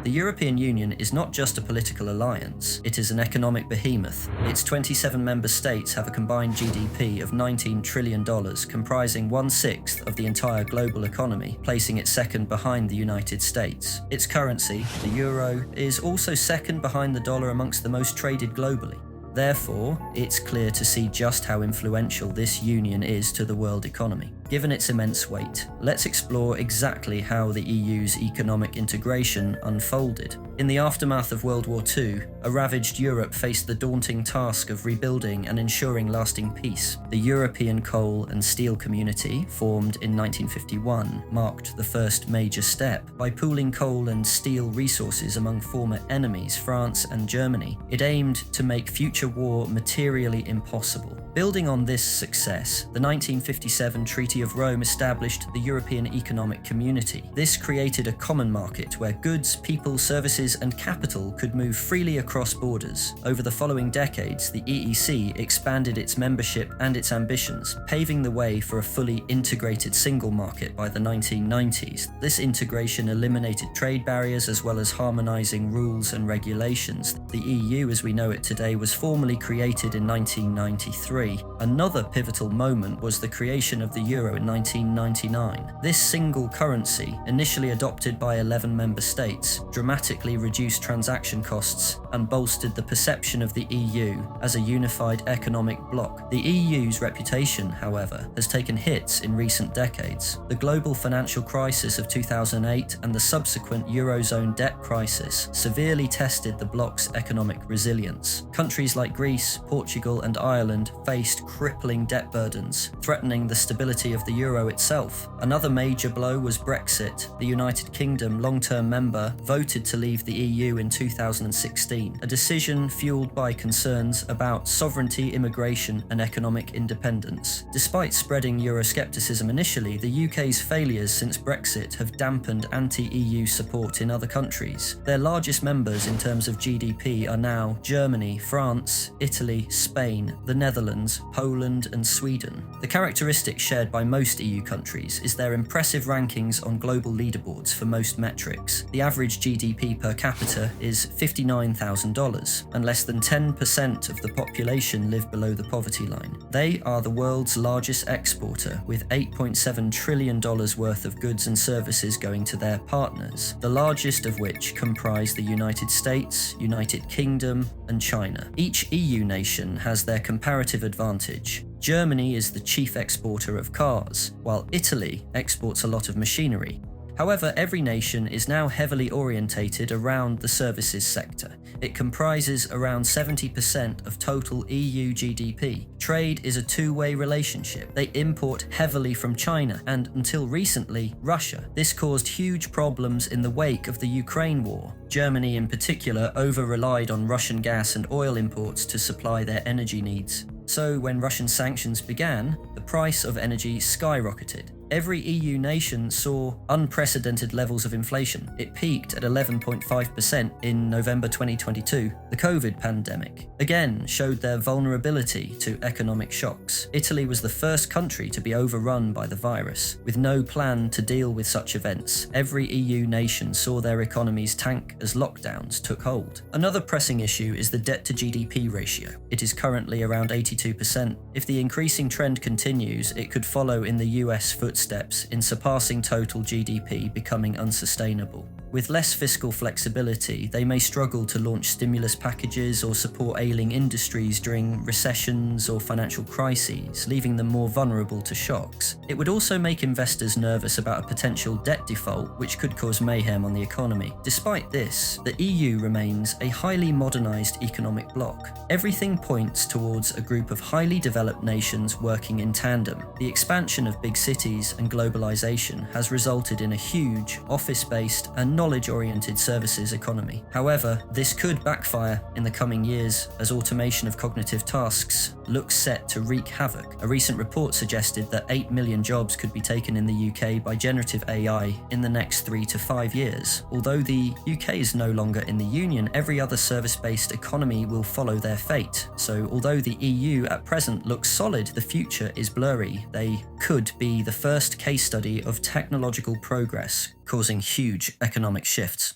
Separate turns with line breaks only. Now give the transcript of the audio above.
The European Union is not just a political alliance, it is an economic behemoth. Its 27 member states have a combined GDP of $19 trillion, comprising 1/6 of the entire global economy, placing it second behind the United States. Its currency, the euro, is also second behind the dollar amongst the most traded globally. Therefore, it's clear to see just how influential this union is to the world economy. Given its immense weight, let's explore exactly how the EU's economic integration unfolded. In the aftermath of World War II, a ravaged Europe faced the daunting task of rebuilding and ensuring lasting peace. The European Coal and Steel Community, formed in 1951, marked the first major step. By pooling coal and steel resources among former enemies, France and Germany, it aimed to make future war materially impossible. Building on this success, the 1957 Treaty of Rome established the European Economic Community. This created a common market where goods, people, services, and capital could move freely across borders. Over the following decades, the EEC expanded its membership and its ambitions, paving the way for a fully integrated single market by the 1990s. This integration eliminated trade barriers as well as harmonizing rules and regulations. The EU as we know it today was formally created in 1993. Another pivotal moment was the creation of the euro in 1999. This single currency, initially adopted by 11 member states, dramatically reduced transaction costs and bolstered the perception of the EU as a unified economic bloc. The EU's reputation, however, has taken hits in recent decades. The global financial crisis of 2008 and the subsequent Eurozone debt crisis severely tested the bloc's economic resilience. Countries like Greece, Portugal, and Ireland faced crippling debt burdens, threatening the stability of the euro itself. Another major blow was Brexit. The United Kingdom, long-term member, voted to leave the EU in 2016, a decision fueled by concerns about sovereignty, immigration, and economic independence. Despite spreading Euroscepticism initially, the UK's failures since Brexit have dampened anti-EU support in other countries. Their largest members in terms of GDP are now Germany, France, Italy, Spain, the Netherlands, Poland, and Sweden. The characteristic shared by most EU countries is their impressive rankings on global leaderboards for most metrics. The average GDP per capita is $59,000, and less than 10% of the population live below the poverty line. They are the world's largest exporter, with $8.7 trillion worth of goods and services going to their partners, the largest of which comprise the United States, United Kingdom, and China. Each EU nation has their comparative advantage. Germany is the chief exporter of cars, while Italy exports a lot of machinery. However, every nation is now heavily orientated around the services sector. It comprises around 70% of total EU GDP. Trade is a two-way relationship. They import heavily from China and, until recently, Russia. This caused huge problems in the wake of the Ukraine war. Germany in particular over-relied on Russian gas and oil imports to supply their energy needs. So when Russian sanctions began, the price of energy skyrocketed. Every EU nation saw unprecedented levels of inflation. It peaked at 11.5% in November 2022. The COVID pandemic again showed their vulnerability to economic shocks. Italy was the first country to be overrun by the virus, with no plan to deal with such events. Every EU nation saw their economies tank as lockdowns took hold. Another pressing issue is the debt to GDP ratio. It is currently around 82%. If the increasing trend continues, it could follow in the US footsteps in surpassing total GDP becoming unsustainable. With less fiscal flexibility, they may struggle to launch stimulus packages or support ailing industries during recessions or financial crises, leaving them more vulnerable to shocks. It would also make investors nervous about a potential debt default, which could cause mayhem on the economy. Despite this, the EU remains a highly modernized economic bloc. Everything points towards a group of highly developed nations working in tandem. The expansion of big cities and globalization has resulted in a huge, office-based and knowledge-oriented services economy. However, this could backfire in the coming years as automation of cognitive tasks looks set to wreak havoc. A recent report suggested that 8 million jobs could be taken in the UK by generative AI in the next 3 to 5 years. Although the UK is no longer in the Union, every other service-based economy will follow their fate. So although the EU at present looks solid, the future is blurry. They could be the first case study of technological progress causing huge economic shifts.